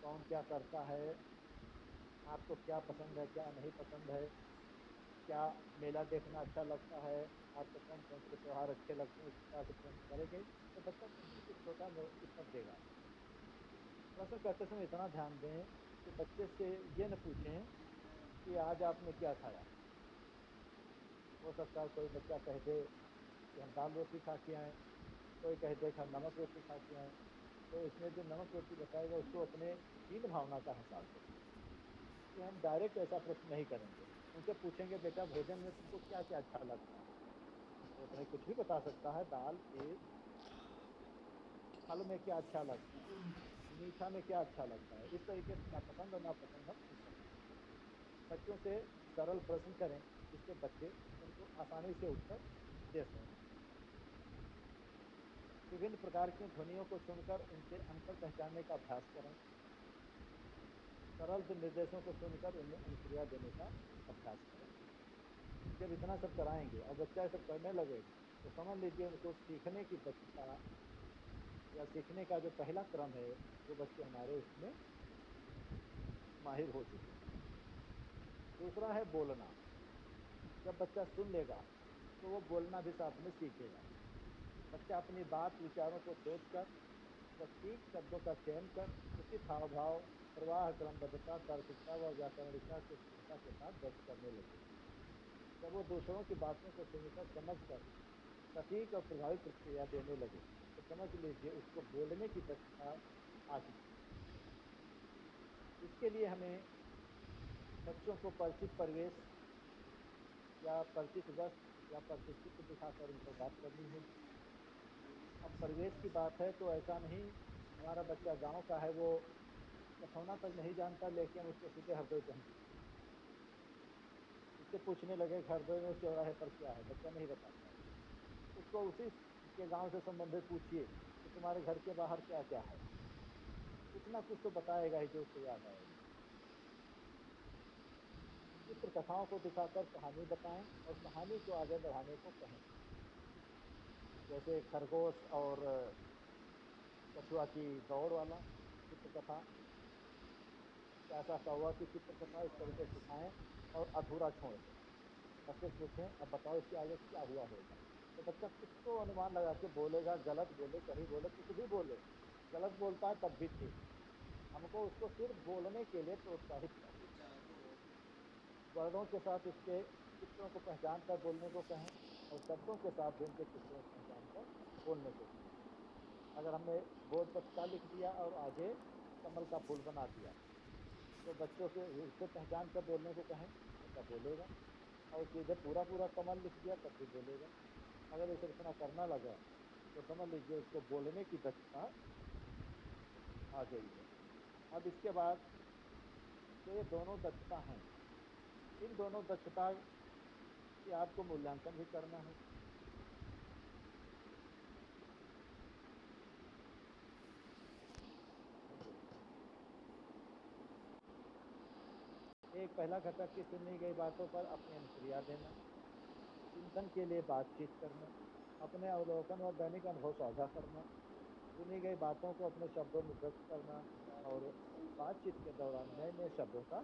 कौन क्या करता है, आपको क्या पसंद है, क्या नहीं पसंद है, क्या मेला देखना अच्छा लगता है, आपको कौन कौन से त्योहार अच्छे लगते हैं, इस प्रकार से प्रश्न करेंगे तो बच्चा कुछ न कुछ छोटा उत्तर देगा। प्रश्न करते समय इतना ध्यान दें कि बच्चे से ये न पूछें कि आज आपने क्या खाया। हो सकता है कोई बच्चा कह दे कि हम दाल रोटी खा के आए, कोई कह दे कि हम नमक रोटी खा के आए। तो इसमें जो नमक रोटी बताएगा उसको अपने दीन भावना का एहसास हो। इसलिए हम डायरेक्ट ऐसा प्रश्न नहीं करेंगे। उनसे पूछेंगे बेटा भोजन में तुमको क्या-क्या अच्छा लगता है? वो तुम्हें कुछ भी बता सकता है, दाल, खीर, फल में क्या अच्छा लगता है, मीठा में क्या अच्छा लगता है। इस तरीके से क्या पसंद और नापसंद हम पूछ सकते हैं। बच्चों से सरल प्रश्न करें जिससे बच्चे उनको आसानी से उत्तर दे सकें। विभिन्न प्रकार की ध्वनियों को सुनकर उनसे अंतर पहचानने का अभ्यास करें। सरल निर्देशों को सुनकर उनमें अनुक्रिया देने का अभ्यास करें। जब इतना सब कराएंगे और बच्चा ये सब करने लगेगा तो समझ लीजिए उनको सीखने की दक्षता या सीखने का जो पहला क्रम है वो बच्चे हमारे उसमें माहिर हो चुके हैं। दूसरा है बोलना। जब बच्चा सुन लेगा तो वो बोलना भी साथ में सीखेगा। बच्चा अपनी बात विचारों को सोचकर सटीक शब्दों का चयन कर उचित हाव भाव, प्रवाह, क्रमबद्धता, तार्किकता व व्याकरणिकता के शुद्धता के साथ दर्ज करने लगेगा। जब वो दूसरों की बातों को सुनकर समझकर सटीक और प्रभावी प्रतिक्रिया देने लगे तो समझ लीजिए उसको बोलने की दक्षता आ चुकी है। इसके लिए हमें बच्चों को परिचित परिवेश या परिचित वस्तु या परिचित चित्र दिखाकर उन पर बात करनी होगी। अब परिवेश की बात है तो ऐसा नहीं हमारा बच्चा गांव का है, वो कथौना तक नहीं जानता लेकिन हम उसको सीधे हरदोई पहुंच गए, उससे पूछने लगे हरदोई में चौराहे पर क्या है, बच्चा नहीं बता पाए। उसको उसी के गांव से संबंधित पूछिए कि तुम्हारे घर के बाहर क्या क्या है, कुछ ना कुछ तो बताएगा ही जो उसको याद आएगा। चित्र कथाओं को दिखाकर कहानी बताएं और कहानी को आगे बढ़ाने को कहें। जैसे खरगोश और कछुआ की दौड़ वाला चित्र कथा, प्यासा कौवा की चित्र कथा, इस तरीके से सिखाएं और अधूरा छोड़ दें। बच्चे से पूछें अब बताओ इसके आगे क्या हुआ होगा, तो बच्चा कुछ तो अनुमान लगा के बोलेगा, गलत बोले सही बोले कुछ भी बोले, गलत बोलता है तब भी ठीक। हमको उसको सिर्फ बोलने के लिए प्रोत्साहित करना है। वर्णों के साथ उसके चित्रों को पहचान कर बोलने को कहें और शब्दों के साथ भी उनके चित्रों को पहचान कर बोलने को कहें। अगर हमने बोर्ड पर का लिख दिया और आगे कमल का फूल बना दिया तो बच्चों से उससे पहचान कर बोलने को कहें, बच्चा बोलेगा। और सीधे पूरा पूरा कमल लिख दिया तब भी बोलेगा। अगर ये सब इतना करना लगा तो समझ लीजिए उसको बोलने की दक्षता आ गई है। अब इसके बाद जो ये दोनों दक्षता हैं, इन दोनों दक्षता की आपको मूल्यांकन भी करना है। एक पहला घटक की सुनी गई बातों पर अपनी अनुक्रिया देना, चिंतन के लिए बातचीत करना, अपने अवलोकन और दैनिक अनुभव साझा करना, सुनी गई बातों को अपने शब्दों में व्यक्त करना और बातचीत के दौरान नए नए शब्दों का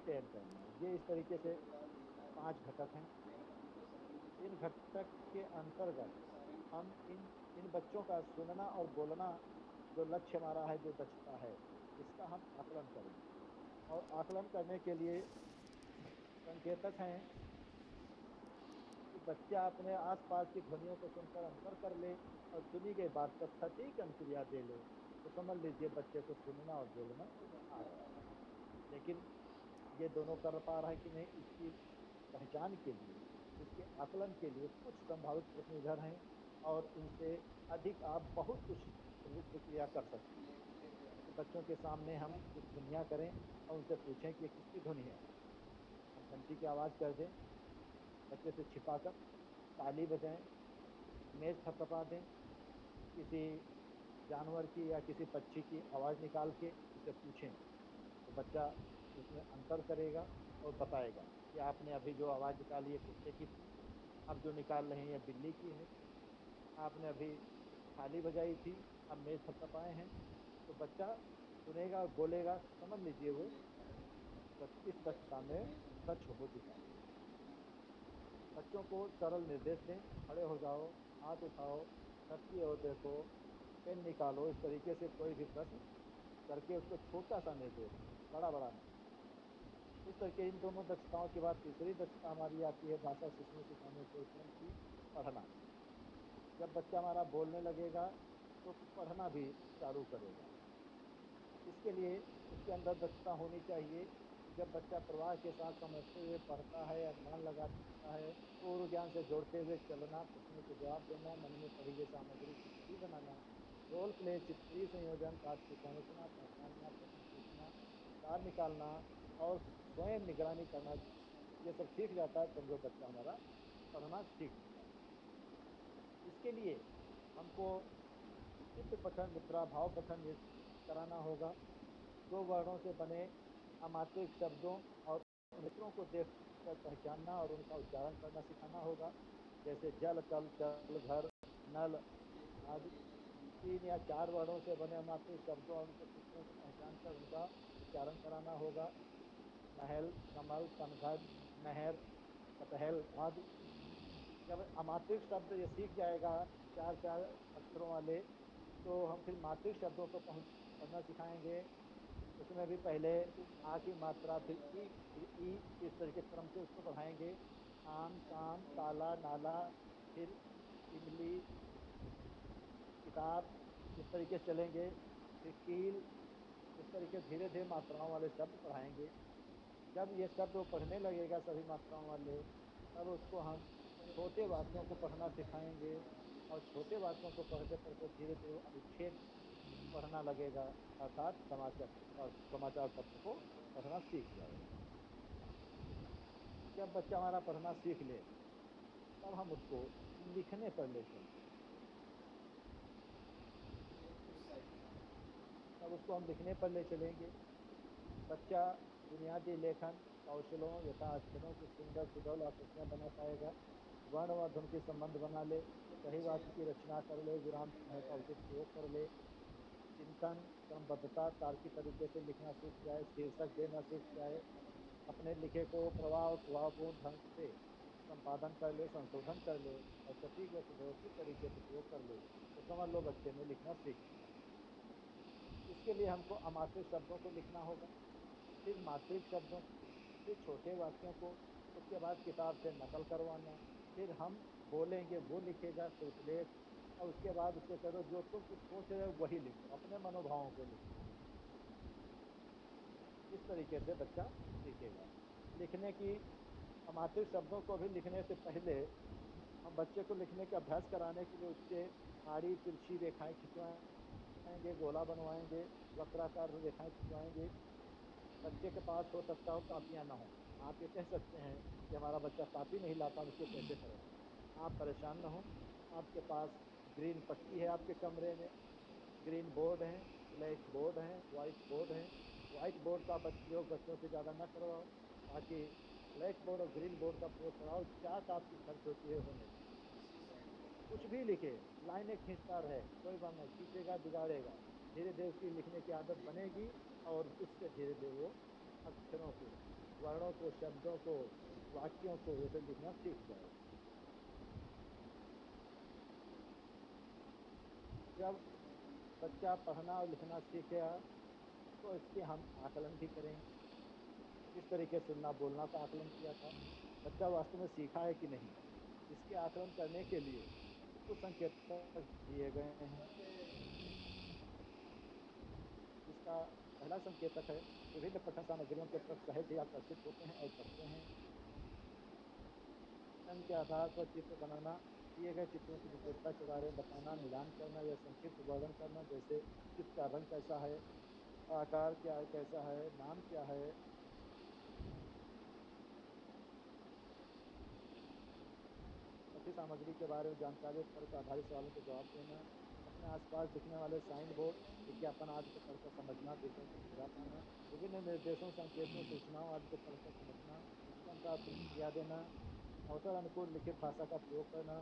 चयन करना। ये इस तरीके से 5 घटक हैं। इन घटक के अंतर्गत हम इन इन बच्चों का सुनना और बोलना जो लक्ष्य हमारा है, जो दक्षता है, इसका हम आकलन करेंगे। और आकलन करने के लिए संकेतक हैं कि बच्चा अपने आसपास की ध्वनियों को सुनकर अंतर कर ले और सुनी गई बात पर सटीक अनुक्रिया दे ले तो समझ लीजिए बच्चे को सुनना और बोलना आ गया। लेकिन ये दोनों कर पा रहा है कि नहीं, इसकी पहचान के लिए, इसके आकलन के लिए कुछ संभावित प्रश्न इधर हैं और इनसे अधिक आप बहुत कुछ प्रक्रिया कर सकते हैं। कि बच्चों के सामने हम कुछ ध्वनियाँ करें और उनसे पूछें कि ये किसकी ध्वनि है। हम घंटी की आवाज़ कर दें, बच्चे से छिपाकर ताली बजाएं, मेज थपथपा दें, किसी जानवर की या किसी पक्षी की आवाज़ निकाल के उसे पूछें तो बच्चा उसमें अंतर करेगा और बताएगा कि आपने अभी जो आवाज़ निकाली है कुत्ते की थी, अब जो निकाल रहे हैं ये बिल्ली की है, आपने अभी थाली बजाई थी, अब मेज थपथपाए हैं। तो बच्चा सुनेगा और बोलेगा तो समझ लीजिए वो इस दक्षता में दक्ष हो चुका है। बच्चों को सरल निर्देश दें, खड़े हो जाओ, हाथ उठाओ, छत की ओर देखो, पेन निकालो, इस तरीके से कोई भी प्रश्न करके उसको छोटा सा निर्देश दें, बड़ा बड़ा नहीं। इस तरह के इन दोनों दक्षताओं के बाद तीसरी दक्षता हमारी आती है भाषा सीखने सिखाने के उपक्रम की, पढ़ना। जब बच्चा हमारा बोलने लगेगा तो पढ़ना भी चालू करेगा। इसके लिए उसके अंदर दक्षता होनी चाहिए कि जब बच्चा प्रवाह के साथ समझते हुए पढ़ता है, अनुमान लगाता है, पूर्व ज्ञान से जोड़ते हुए चलना, प्रश्नों के जवाब देना, मन में पढ़ी गई सामग्री चिट्ठी बनाना, रोल प्ले, चित्रीय संयोजन, पाठ की संरचना पहचानना, प्रश्न पूछना, सार निकालना और स्वयं निगरानी करना, ये सब सीख जाता है, समझो बच्चा हमारा पढ़ना सीख चुका है। इसके लिए हमको चित्र पठन, मुद्रा, भाव पठन ये कराना होगा। 2 वर्णों से बने अमात्रिक शब्दों और मित्रों को देखकर पहचानना और उनका उच्चारण करना सिखाना होगा। जैसे जल, कल, चल, घर, नल आदि 3 या 4 वर्णों से बने अमात्रिक शब्दों और उनके सूत्रों को पहचान कर उनका उच्चारण कराना होगा। महल, कमल, पनघट, नहर, कटहल आदि। जब अमात्रिक शब्द ये सीख जाएगा 4-4 अक्षरों वाले, तो हम फिर मात्रिक शब्दों को पढ़ना सिखाएंगे। उसमें भी पहले आ की मात्रा, फिर ई, इस तरीके क्रम से उसको बढ़ाएंगे। आम, काम, ताला, नाला, फिर इमली, किताब, इस तरीके से चलेंगे। फिर कील, इस तरीके धीरे धीरे मात्राओं वाले शब्द पढ़ाएंगे। जब ये शब्द वो पढ़ने लगेगा सभी मात्राओं वाले, तब उसको हम छोटे वाक्यों को पढ़ना सिखाएंगे और छोटे वाक्यों को पढ़ते पढ़ते धीरे धीरे वो अनुच्छेद पढ़ना लगेगा, अर्थात समाचार पत्र को पढ़ना सीख जाएगा। जब बच्चा हमारा पढ़ना सीख ले, तब हम उसको लिखने पर ले चलते हैं। तब उसको हम लिखने पर ले चलेंगे। बच्चा बुनियादी लेखन कौशलों यथा अक्षरों की सुंदर सुडौल आकृतियां बना पाएगा, वर्ण व ध्वनि के संबंध बना ले, सही वाक्य की रचना कर ले, विराम चिन्हों का उचित प्रयोग कर ले, चिंतन, क्रमबद्धता, तार्किक तरीके से लिखना सीख जाए, शीर्षक देना सीख जाए, अपने लिखे को प्रवाह और प्रभावपूर्ण ढंग से संपादन कर ले, संशोधन कर ले और सटीक व सुव्यवस्थित तरीके से प्रयोग कर ले, तो समझ लो बच्चे ने लिखना सीख लिया। इसके लिए हमको अमात्रिक शब्दों को लिखना होगा, फिर मात्रिक शब्दों को, फिर छोटे वाक्यों को, उसके बाद किताब से नकल करवाना, फिर हम बोलेंगे वो लिखेगा शिल्पलेख, और उसके बाद उसको कह दो जो तुम कुछ सोच रहे हो वही लिखो, अपने मनोभावों को लिखो। इस तरीके से बच्चा सीखेगा। लिखने की अमात्रिक शब्दों को भी लिखने से पहले हम बच्चे को लिखने का अभ्यास कराने के लिए उससे आड़ी तिरछी रेखाएं खिंचवाएंगे, गोला बनवाएंगे, वक्राकार रेखाएं खिंचवाएंगे। बच्चे के पास हो सकता हो कापियां ना हो, आप ये कह सकते हैं कि हमारा बच्चा कापी नहीं लाता, हम इसको कैसे पढ़ेंगे। आप परेशान ना हो, आपके पास ग्रीन पट्टी है, आपके कमरे में ग्रीन बोर्ड है, ब्लैक बोर्ड है, व्हाइट बोर्ड है। व्हाइट बोर्ड का प्रयोग बच्चों से ज़्यादा न करवाओ, बाकी ब्लैक बोर्ड और ग्रीन बोर्ड का प्रयोग कराओ। चाक आपकी खर्च होती है, होने दो। कुछ भी लिखे, लाइनें खींचता रहे, कोई बात नहीं, खींचेगा बिगाड़ेगा, धीरे धीरे उसकी लिखने की आदत बनेगी और उससे धीरे धीरे वो अक्षरों को, वर्णों को, शब्दों को, वाक्यों को ये सब लिखना सीख जाएगा। जब बच्चा पढ़ना और लिखना सीखेगा, तो इसके हम आकलन भी करेंगे। जिस तरीके सुनना बोलना का आकलन किया था, बच्चा वास्तव में सीखा है कि नहीं, इसके आकलन करने के लिए कुछ संकेतक दिए गए हैं। इसका पहला संकेतक है, विभिन्न पठन सामग्रियों के प्रति सहज ही आकर्षित होते हैं और पढ़ते हैं। रंग के आधार पर चित्र बनाना, दिए गए चित्रों की विशेषता के बारे में बताना, मिलान करना या संक्षिप्त वर्णन करना, जैसे चित्र का रंग कैसा है, आकार क्या है, कैसा है, नाम क्या है। पठी सामग्री के बारे में जानकारी, तर्क आधारित सवालों के जवाब देना, अपने आसपास दिखने वाले साइन बोर्ड, विज्ञापन आदि को पढ़कर समझना, विषयों को समझा पाना, विभिन्न निर्देशों, संकेतों, सूचनाओं आदि को पढ़कर समझना, उसके अनुसार प्रतिक्रिया देना, अवसर अनुकूल लिखित भाषा का प्रयोग करना,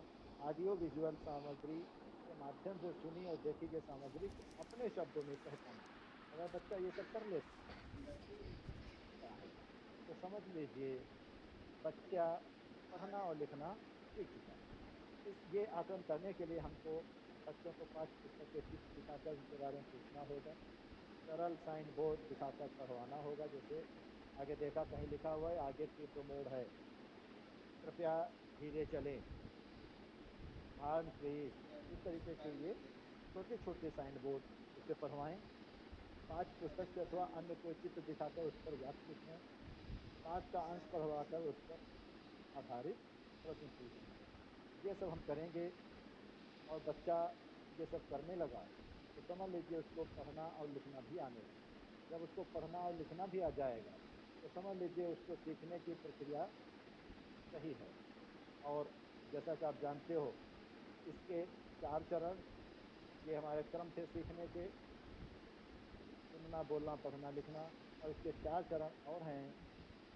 ऑडियो विजुअल सामग्री के माध्यम से सुनी और देखी गई सामग्री को अपने शब्दों में पहचानना। अगर बच्चा ये सब कर लेता है, तो समझ लीजिए बच्चा पढ़ना और लिखना सीख चुका है। ये आकलन करने के लिए हमको बच्चों को पाठ्य पुस्तक के चित्र दिखाकर उनके बारे में पूछना होगा, सरल साइन बोर्ड दिखाकर पढ़वाना होगा, जैसे आगे देखा कहीं लिखा हुआ है आगे तीव्र मोड़ है, कृपया धीरे चलें, हॉर्न प्लीज, इस तरीके से ये छोटे छोटे साइन बोर्ड उस पर पढ़वाएं, पाठ पुस्तक से अथवा अन्य कोई चित्र दिखाकर उस पर वाक्य लिखवाएं, पाठ का अंश पढ़वाकर उस पर आधारित प्रश्न पूछें। ये सब हम करेंगे और बच्चा ये सब करने लगा तो समझ लीजिए उसको पढ़ना और लिखना भी आने लगा। जब उसको पढ़ना और लिखना भी आ जाएगा तो समझ लीजिए उसको सीखने की प्रक्रिया सही है। और जैसा कि आप जानते हो इसके 4 चरण ये हमारे क्रम थे सीखने के, सुनना, बोलना, पढ़ना, लिखना, और इसके 4 चरण और हैं,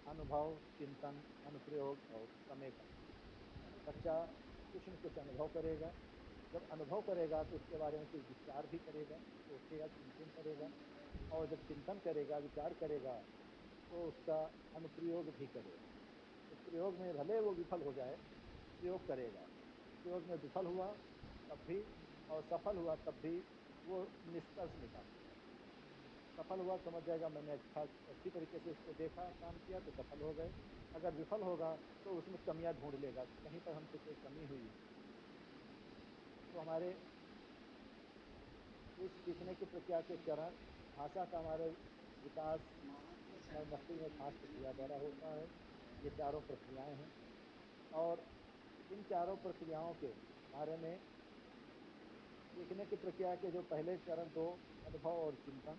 अनुभव, चिंतन, अनुप्रयोग और समेकन। बच्चा कुछ न कुछ अनुभव करेगा, जब अनुभव करेगा तो उसके बारे में कुछ विचार भी करेगा, सोचेगा, चिंतन करेगा, और जब चिंतन करेगा, विचार करेगा तो उसका अनुप्रयोग भी करेगा। उस प्रयोग में भले वो विफल हो जाए, प्रयोग करेगा, प्रयोग में विफल हुआ तब भी और सफल हुआ तब भी वो निष्कर्ष निकालेगा। सफल हुआ समझ जाएगा मैंने अच्छी तरीके से इसको देखा, काम किया तो सफल हो गए। अगर विफल होगा तो उसमें कमियां ढूंढ लेगा कि कहीं पर हमसे कोई कमी हुई है। तो हमारे इस सीखने की प्रक्रिया के चरण, भाषा का हमारे विकास हमारे मस्तिष्क में खास प्रक्रिया द्वारा होता है। ये चारों प्रक्रियाएं हैं और इन चारों प्रक्रियाओं के बारे में सीखने की प्रक्रिया के जो पहले चरण 2 अनुभव और चिंतन,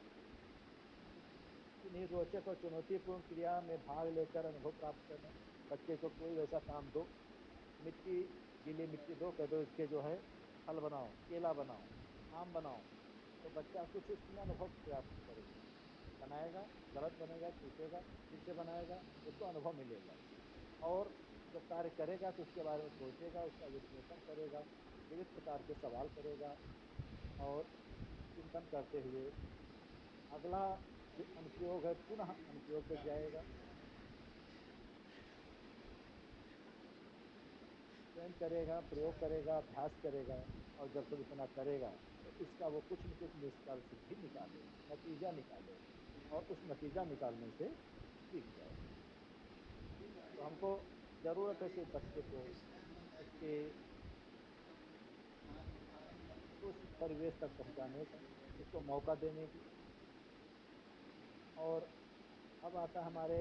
किन्हीं रोचक और चुनौतीपूर्ण क्रिया में भाग लेकर अनुभव प्राप्त करना। बच्चे को कोई वैसा काम दो, मिट्टी, गीली मिट्टी दो, कह दो इसके जो है फल बनाओ, केला बनाओ, आम बनाओ, तो बच्चा कुछ उसमें अनुभव प्राप्त करेगा, बनाएगा, गलत बनेगा, सीखेगा, फिर से बनाएगा, उसको अनुभव मिलेगा। और जब कार्य करेगा तो उसके बारे में सोचेगा, उसका विश्लेषण करेगा, विविध प्रकार के सवाल करेगा और चिंतन करते हुए अगला जो अनुप्रयोग है पुनः अनुप्रयोग पर जाएगा। स्वयं करेगा, प्रयोग करेगा, अभ्यास करेगा, और जब सब इतना करेगा तो इसका वो कुछ न कुछ निष्कर्ष भी निकालेगा, नतीजा निकालेगा, और उस नतीजा निकालने से सीख जाएगा। तो हमको ज़रूरत है कि बच्चे को उसके उस परिवेश तक पहुंचाने का, उसको मौका देने की। और अब आता है हमारे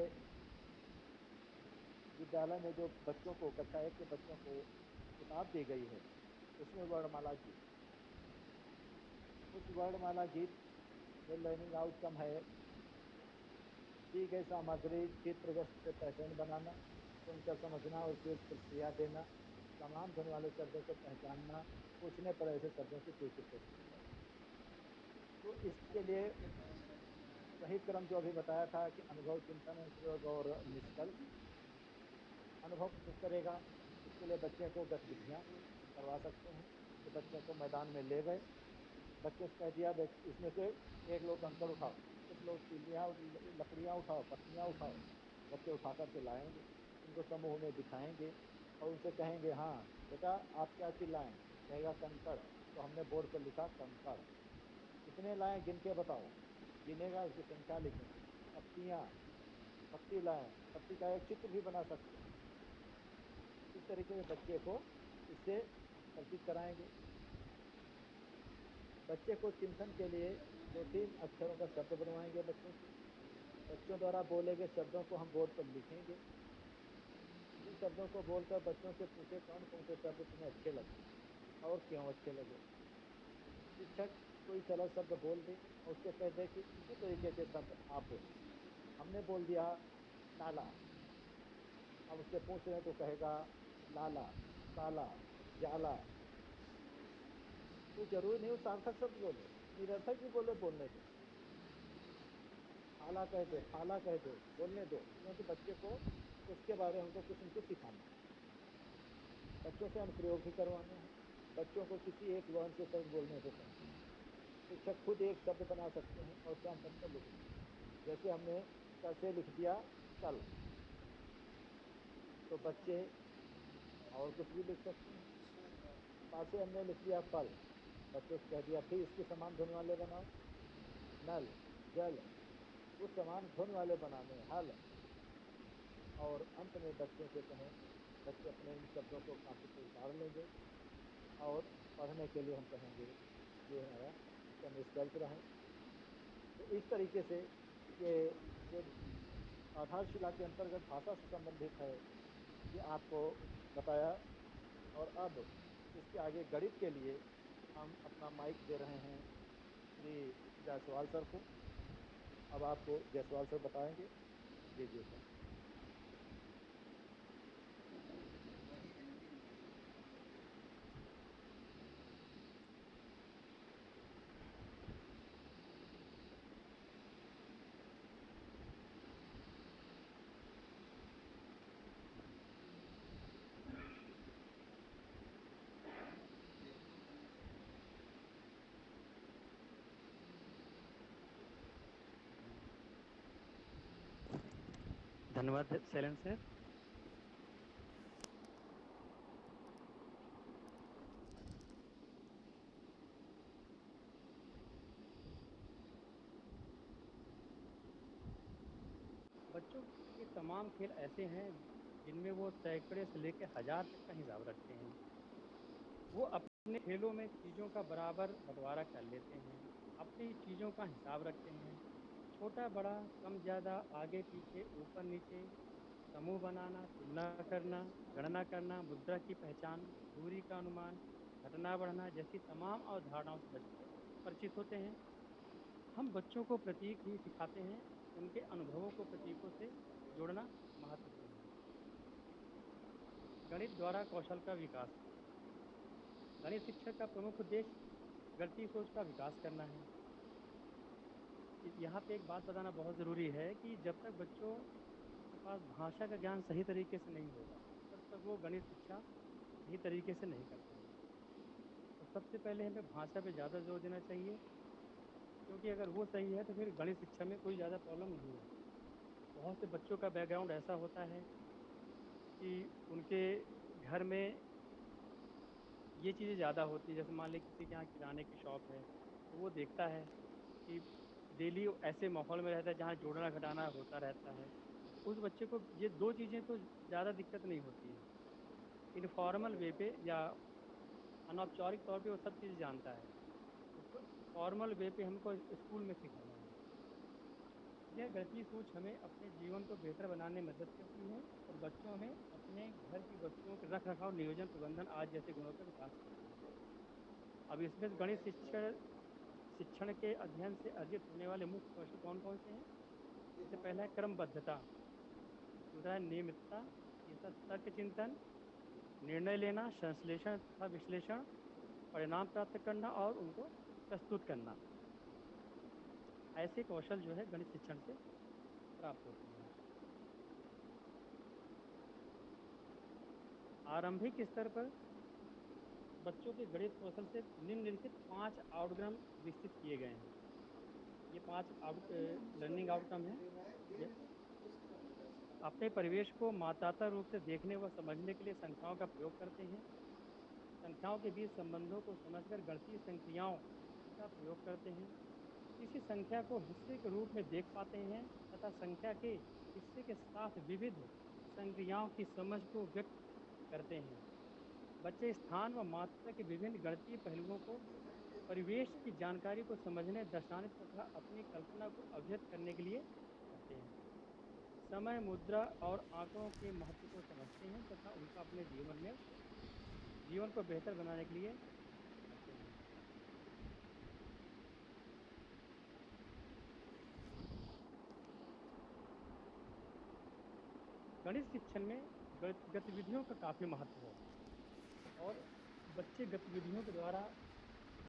विद्यालय में जो बच्चों को, कक्षा 1 के बच्चों को किताब दी गई है, उसमें वर्णमाला गीत। उस वर्णमाला गीत में लर्निंग आउटकम है दी गई सामग्री चित्रग्रस्त से पैटर्न बनाना, सुनकर समझना और फिर प्रतिक्रिया देना, समान ध्वनि वाले शब्दों को पहचानना, पूछने पर ऐसे शब्दों की सूची प्रस्तुत करना। तो इसके लिए वही क्रम जो अभी बताया था कि अनुभव, चिंतन, अनुप्रयोग और निष्कर्ष। अनुभव करेगा, इसके लिए बच्चे को गतिविधियां करवा सकते हैं कि बच्चों को मैदान में ले गए, बच्चों से कह दिया इसमें से एक लोग कंकड़ उठाओ, कुछ लोग तीलियां लकड़ियां उठाओ, पत्तियां उठाओ। बच्चे उठा करके लाएंगे, उनको समूह में बिठाएंगे और उनसे कहेंगे हाँ बेटा आप क्या चिल्लाएं, कहेगा कंकड़, तो हमने बोर्ड पर लिखा कंकड़। कितने लाएं गिन के बताओ, गिनेगा, उसकी संख्या लिखेंगे। पत्तियां, पत्ती लाएं, पत्ती का एक चित्र भी बना सकते हैं। इस तरीके से बच्चे को इससे परिचित कराएंगे। बच्चे को चिंतन के लिए 2-3 अक्षरों का शब्द बनवाएंगे बच्चों से। बच्चों द्वारा बोले गए शब्दों को हम बोर्ड पर लिखेंगे। इन शब्दों को बोलकर बच्चों से पूछे कौन कौन से शब्द तुम्हें अच्छे लगे और क्यों अच्छे लगे। शिक्षक कोई सरल शब्द बोल दे और उससे कह दे कि इसी तरीके के शब्द आप बोले। हमने बोल दिया ताला, अब उससे पूछ रहे हैं तो कहेगा लाला, ताला, जाला। कोई जरूरी नहीं वो सार्थक शब्द बोले, निरर्थक भी बोले, बोलने दो। फाला कह दे, फाला कह दे, बोलने दो, क्योंकि बच्चे को उसके बारे में हमको कुछ न कुछ सिखाना है। बच्चों से अनुप्रयोग भी करवाने हैं, बच्चों को किसी एक वर्ण से शब्द बोलने को कहेंगे। शिक्षक खुद एक शब्द बना सकते हैं और श्याम पत्र पर लिख देंगे। जैसे हमने क से लिख दिया कल, तो बच्चे और कुछ भी लिख सकते हैं। पा से हमने लिख दिया फल, बच्चों से कह दिया फिर इसके समान ध्वनि वाले बनाओ। नल, जल, उस समान ध्वनि वाले बनाने हल। और अंत में बच्चों से कहें, बच्चे अपने इन शब्दों को कापी पर उतार लेंगे और पढ़ने के लिए हम कहेंगे जो है हमारा इसका निष्कर्ष रहे। तो इस तरीके से ये जो आधारशिला के अंतर्गत भाषा से संबंधित है ये आपको बताया। और अब इसके आगे गणित के लिए हम अपना माइक दे रहे हैं श्री जायसवाल सर को। अब आपको जायसवाल सर बताएंगे। लीजिए सर। धन्यवाद शैलेंद्र सर। बच्चों के तमाम खेल ऐसे हैं जिनमें वो सैकड़े से लेकर हजार तक का हिसाब रखते हैं। वो अपने खेलों में चीज़ों का बराबर बंटवारा कर लेते हैं, अपनी चीज़ों का हिसाब रखते हैं। छोटा बड़ा कम ज़्यादा आगे पीछे ऊपर नीचे समूह बनाना, तुलना करना, गणना करना, मुद्रा की पहचान, दूरी का अनुमान, घटना बढ़ना जैसी तमाम अवधारणाओं से बच्चे परिचित होते हैं। हम बच्चों को प्रतीक ही सिखाते हैं, उनके अनुभवों को प्रतीकों से जोड़ना महत्वपूर्ण है। गणित द्वारा कौशल का विकास। गणित शिक्षक का प्रमुख उद्देश्य गणितीय सोच का विकास करना है। यहाँ पे एक बात बताना बहुत ज़रूरी है कि जब तक बच्चों के पास भाषा का ज्ञान सही तरीके से नहीं होगा, तब तक वो गणित शिक्षा सही तरीके से नहीं कर पाएंगे। तो सबसे पहले हमें भाषा पे ज़्यादा जोर देना चाहिए, क्योंकि अगर वो सही है तो फिर गणित शिक्षा में कोई ज़्यादा प्रॉब्लम नहीं है। बहुत से बच्चों का बैकग्राउंड ऐसा होता है कि उनके घर में ये चीज़ें ज़्यादा होती है। जैसे मान लें किसी के यहाँ किराने की शॉप है, तो वो देखता है कि डेली ऐसे माहौल में रहता है जहाँ जोड़ना घटाना होता रहता है। तो उस बच्चे को ये 2 चीज़ें तो ज़्यादा दिक्कत नहीं होती है। इनफॉर्मल वे पे या अनौपचारिक तौर पे वो सब चीज़ जानता है। उसको फॉर्मल वे पे हमको स्कूल में सिखाना है। यह गणितीय सोच हमें अपने जीवन को बेहतर बनाने में मदद करती है और बच्चों में अपने घर की वस्तुओं के रख-रखाव, नियोजन, प्रबंधन आदि जैसे गुणों का विकास करती है। अब इसमें गणित शिक्षण के अध्ययन से अर्जित होने वाले मुख्य कौशल कौन-कौन से हैं? जैसे पहला है क्रमबद्धता, दूसरा है नियमितता, तीसरा तर्क चिंतन, निर्णय लेना, संश्लेषण तथा विश्लेषण, परिणाम प्राप्त करना और उनको प्रस्तुत करना। ऐसे कौशल जो है गणित शिक्षण से प्राप्त होते हैं। आरंभिक स्तर पर बच्चों के गणित कौशल से निम्नलिखित 5 आउटक्रम विकसित किए गए हैं। ये 5 लर्निंग आउटकम हैं। अपने परिवेश को मात्रात्मक रूप से देखने व समझने के लिए संख्याओं का प्रयोग करते हैं। संख्याओं के बीच संबंधों को समझकर गणितीय संक्रियाओं का प्रयोग करते हैं। किसी संख्या को हिस्से के रूप में देख पाते हैं तथा संख्या के हिस्से के साथ विविध संक्रियाओं की समझ को व्यक्त करते हैं। बच्चे स्थान व मात्रा के विभिन्न गणितीय पहलुओं को परिवेश की जानकारी को समझने, दर्शाने तथा अपनी कल्पना को अभिव्यक्त करने के लिए करते हैं। समय, मुद्रा और आंकड़ों के महत्व को समझते हैं तथा उनका अपने जीवन को बेहतर बनाने के लिए करते हैं। गणित शिक्षण में गतिविधियों का काफ़ी महत्व है और बच्चे गतिविधियों के द्वारा